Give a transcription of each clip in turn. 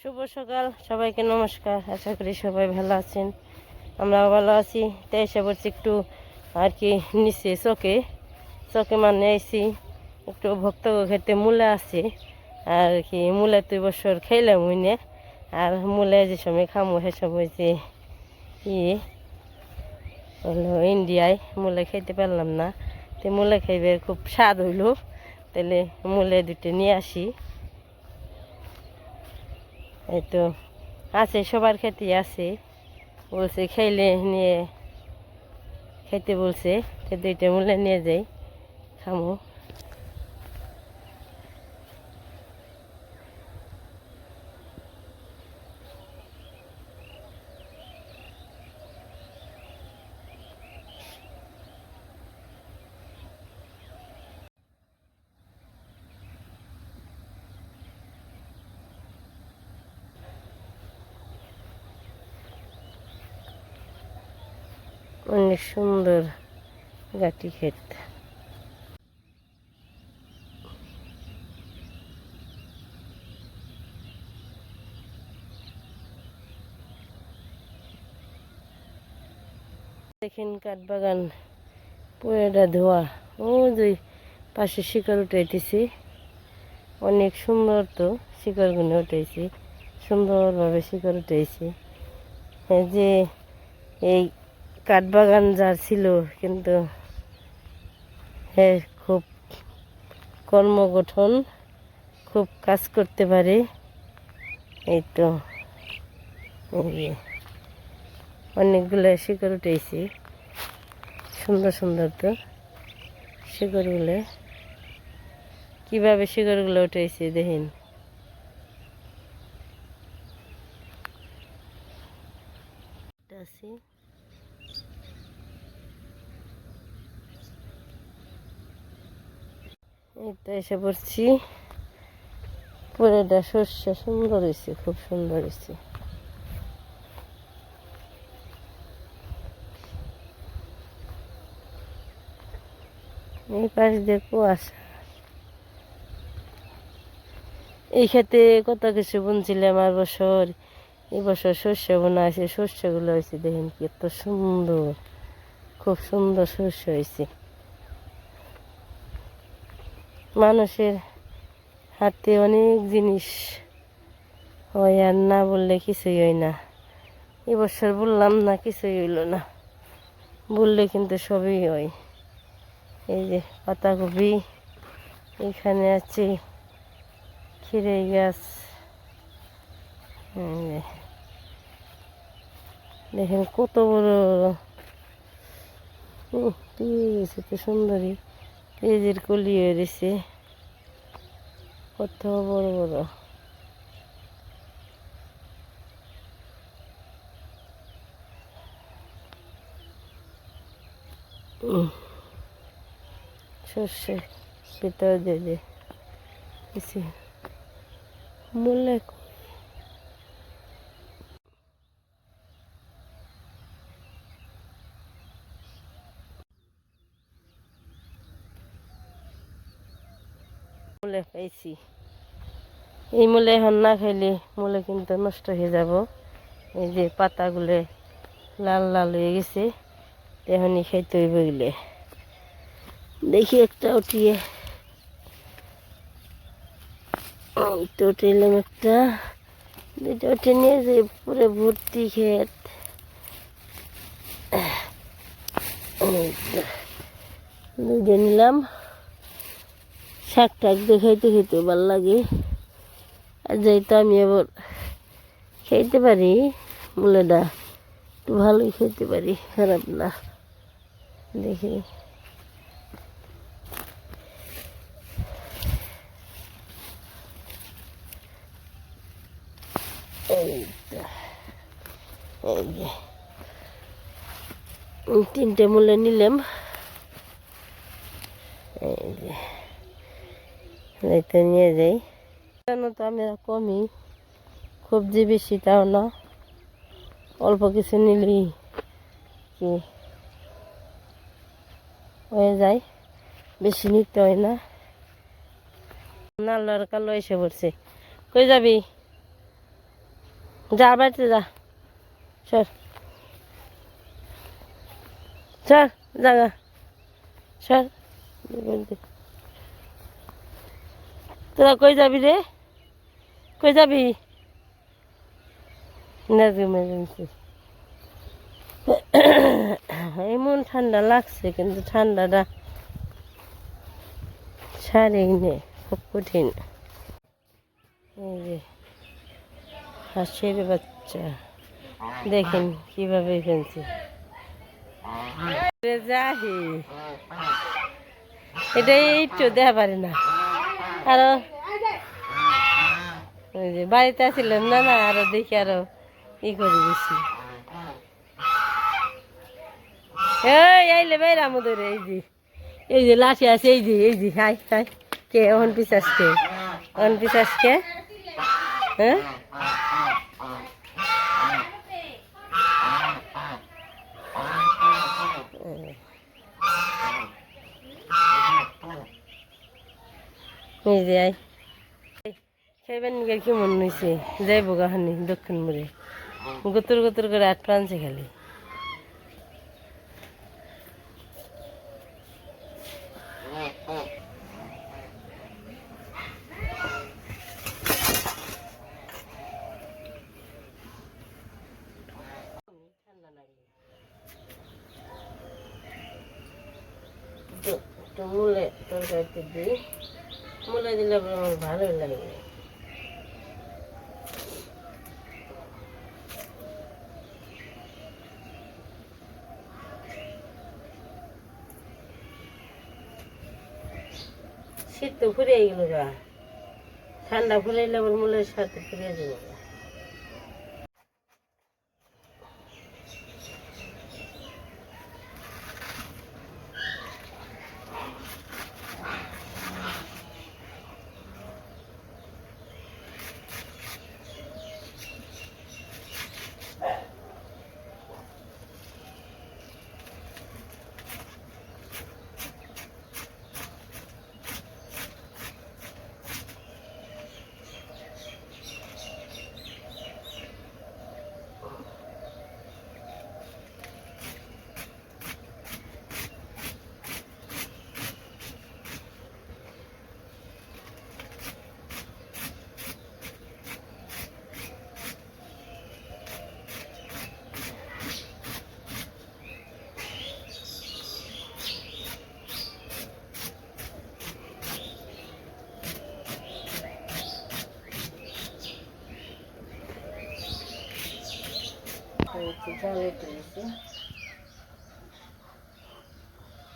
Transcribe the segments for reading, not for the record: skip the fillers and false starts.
শুভ সকাল সবাইকে নমস্কার। আশা করি সবাই ভালো আছেন, আমরাও ভালো আছি। তাই এসে পড়ছি একটু আর কি নিচে চকে মানে এসি একটু ভক্ত খেতে মূলা আছে আর কি। মূলা 2 বছর খাইলাম হইনে, আর মূলা যে সময় খামো সে সময় যে হলো ইন্ডিয়ায় মূলা খাইতে পারলাম না। তো মূলা খাইবে খুব স্বাদ হইলো, তাহলে মূলা 2টা নিয়ে আসি। এই তো আছে, সবার খেতে আছে, বলছে খাইলে নিয়ে খাইতে বলছে, তো 2টা মূলা নিয়ে যাই খামো। অনেক সুন্দর গাটি ক্ষেত। দেখেন কাঠবাগান পুরোটা ধোয়া, ও যে পাশে শিকড় উঠাইতেছি, অনেক সুন্দর। তো শিকড়গুলো উঠাইছি সুন্দরভাবে, শিকড় উঠাইছি। এই যে এই কাঠবাগান যার ছিল, কিন্তু হ্যাঁ খুব কর্মগঠন, খুব কাজ করতে পারে। এই তো অনেকগুলো শিকড় উঠেছি, সুন্দর সুন্দর। তো শিকড়গুলো কীভাবে শিকড়গুলো উঠেছি দেখেন। এই তো এসে পড়ছি, পুরোটা শস্য সুন্দর হয়েছে, খুব সুন্দর হয়েছে। এই পাশ দিয়ে কুয়াশা। এই খেতে কত কিছু বুনছিলাম আর বছর, এই বছর শস্য বোনা আছে, শস্যগুলো হয়েছে দেখেন কি এত সুন্দর, খুব সুন্দর শস্য হয়েছে। মানুষের হাতে অনেক জিনিস হয়, আর না বললে কিছুই হয় না। এবছর বললাম না, কিছুই হইল না, বললে কিন্তু সবই হয়। এই যে পাতাকপি, এখানে আছে খিরে গাছ, দেখেন কত বড় পেঁয়াজ, এত সুন্দরী পেঁয়াজের কলি হয়ে রয়েছে, কত বড় বড়। সর্ষে ভিতর দিয়ে দিয়েছি মূলে। মূলে খাইছি, এই মূলে এখন না খাইলে মূলে কিন্তু নষ্ট হয়ে যাব। এই যে পাতাগুলো লাল লাল হয়ে গেছে, এখনই খাইতে হইব গেলে। দেখি একটা উঠিয়ে, তো উঠাইলাম একটা, 2টা উঠে নিয়ে যে পুরো ভর্তি ক্ষেত। দুইটা নিলাম, শাক টাক দেখাইতে খেতে ভালো লাগে। আর যেহেতু আমি আবার খেতে পারি মূলাটা, একটু ভালোই খেতে পারি, খারাপ না। দেখি এই যে 3টে মূলা নিলাম। এই তো নিয়ে যাই, কেন তো আমি কমই, খুব যে বেশি তাও না, অল্প কিছু নিলেই কি হয়ে যায়, বেশি নিতে হয় না। নাল্লার কালো এসে পড়ছে, কই যাবি? যা বাড়িতে যা, সর সর, জাগা সর। তোরা কই যাবি রে? কই যাবি? এমার্জেন্সি। এমন ঠান্ডা লাগছে, কিন্তু ঠান্ডাটা সারেই নে, খুব কঠিন। এই যে হাঁসের বাচ্চা, দেখেন কিভাবে ফেলছি। যাহি এটা একটু দেখা পারে না। আরো ওই যে বাড়িতে আসছিলাম না, না আরো দেখি আরো ই করে বেশি। এই আইলে বাইরে আমাদের এই যে লাঠি আছে, এই যে হাই হাই কে অহন পিসাস কে, অহন পিসাস কে, হ্যাঁ এই যে আই খাইবার নিকে কি মন হয়েছে, যাইব গাহানি দক্ষিণ মোড়ে গুতুর গুতুর করে আট প্রাণছে খালি। একটু মূলে তরকারিতে দিই, মূলে দিলে আমার ভালো লাগে। শীত তো ফুরিয়ে গেল গা, ঠান্ডা ফুরাইলে আবার মূলের সাথে ফুরিয়ে যাবো। জল একটু দিচ্ছি,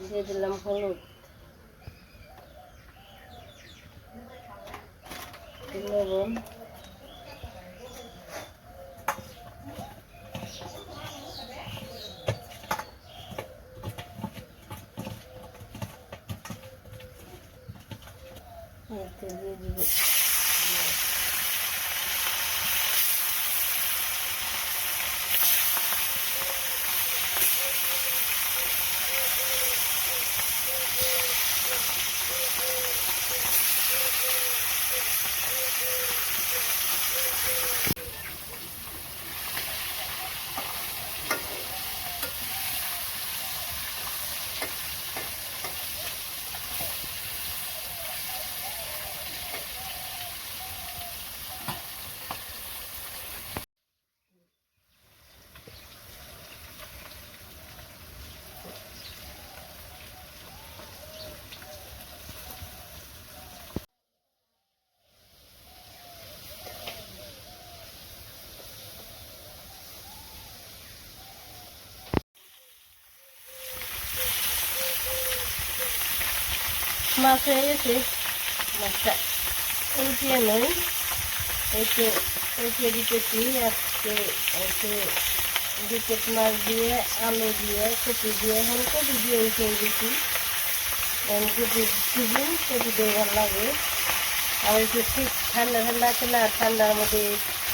দিয়ে দিলাম হলুদ, লবণ, দিয়ে দিব মাছ হয়ে গেছে। মাছটা উল্টিয়ে নই, একটু উল্টিয়ে দিতেছি। আজকে একটু দুপেট মাছ দিয়ে, আলু দিয়ে, কপি দিয়ে, এখন কপি দিয়ে উঠিয়ে দিচ্ছি। কপি সিজন কপি দিয়ে ভালো লাগে। আর একটু শীত ঠান্ডা ঠান্ডা আছে না, ঠান্ডার মধ্যে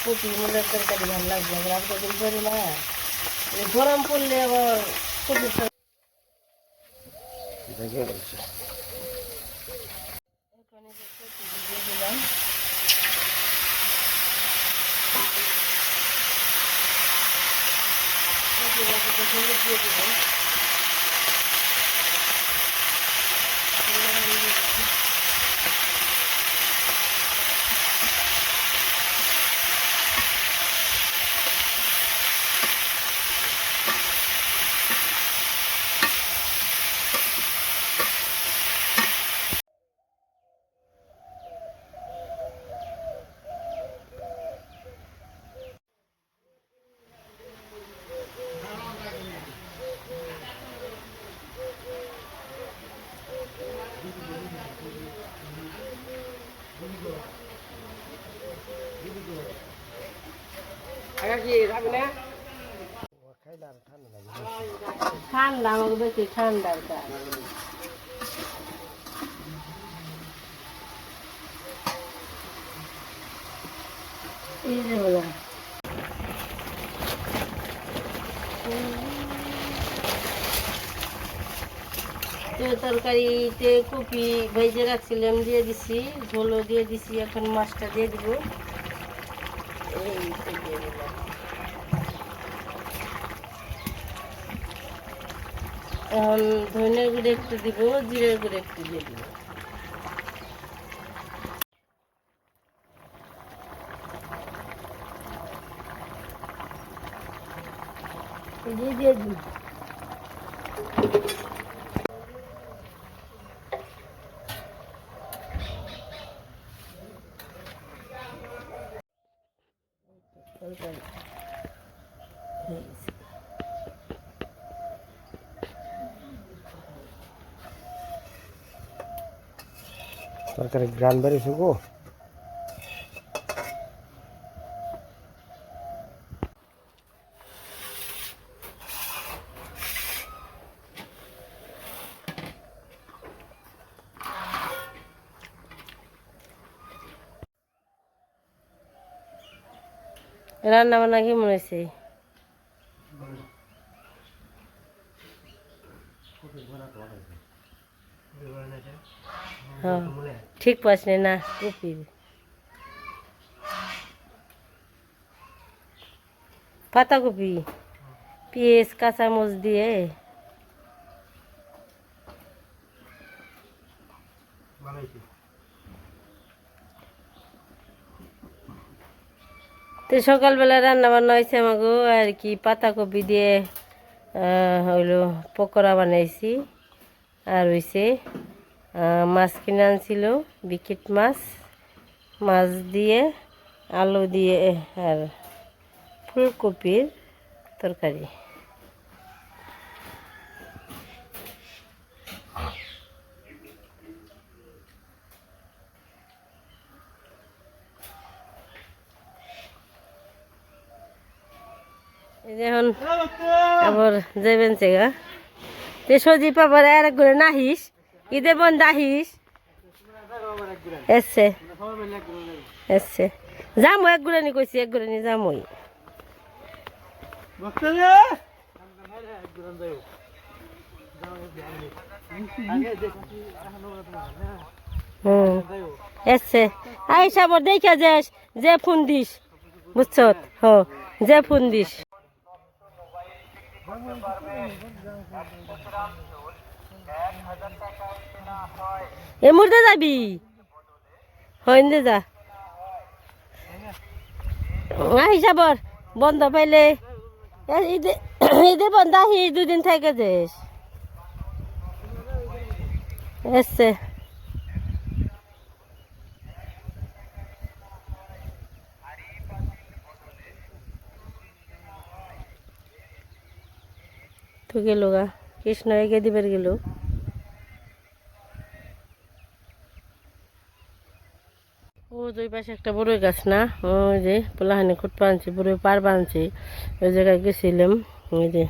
কপি মূলের তরকারি ভালো লাগবে। আমরা কদিন করি না, গরম পড়লে আবার কপি ঠান্ডা আমাকে বেশি ঠান্ডা এই যে বলা তরকারিতে কপি ভেজে রাখছিলাম দিয়ে দিছি, ঝোলও দিয়ে দিছি, এখন মাছটা দিয়ে দিব। এখন ধনিয়ার গুঁড়ো একটু দিব, জিরের গুঁড়ো একটু দিয়ে দিব। দিয়ে দিব তরকারি গ্রান বেরিয়েছে গো। রান্না বান্না কেমন হয়েছে? হ্যাঁ ঠিক পাচ্ছি না কপি পাতাকপি পেঁয়াজ কাঁচামরিচ দিয়ে তো সকালবেলা রান্না বান্না হয়েছে আমাকে আর কি, পাতাকপি দিয়ে হইলো পকোড়া বানাইছি। আর হয়েছে মাছ কিনে আনছিল, বিকেট মাছ, মাছ দিয়ে আলু দিয়ে আর ফুলকপির তরকারি। এখন আবার যাবেন চেগা তে সজি পাবার আর এক ঘুরে নাহিস, ঈদের বন্ধ আহিস। এসছে এসছে যামো এক ঘুরে নি কইছি, এক ঘুরে নি যামই। এসছে আইসা আবার দেখা যাস, যে ফোন দিস বুঝছ, হ যে ফোন দিস। এ মুর্দে যাবি হইন্দে যা হিসাবর বন্ধ পাইলে ঈদে বন্ধ আহি 2 দিন থেকে যাস। এসছে তো গেল গা কৃষ্ণ এগে দিবার গেল। ও ওই পাশে একটা বড়ই গাছ না, ওই যে পোলাহানি খুঁটপা আনছি, বড়ই পারবা আনছি, ওই জায়গায় গেছিলাম, ওই যে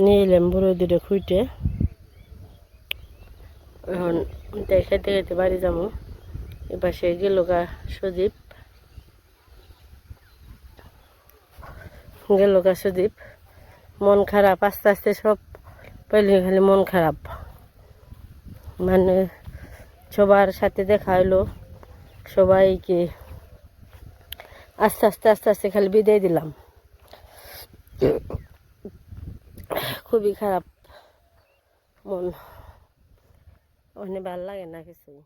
নিয়ে এলাম বড়ই দুটো খুঁটে। এখন তাই খাইতে খাইতে বাড়ি যাবো। এ পাশে গেল গা সুদীপ, গেল গা সুদীপ। মন খারাপ, আস্তে আস্তে সব পাইলে খালি মন খারাপ, মানে সবার সাথে দেখা হইলো, সবাইকে আস্তে আস্তে আস্তে আস্তে খালি বিদায় দিলাম। খুবই খারাপ মন, ওখানে ভাল লাগে না কিছুই।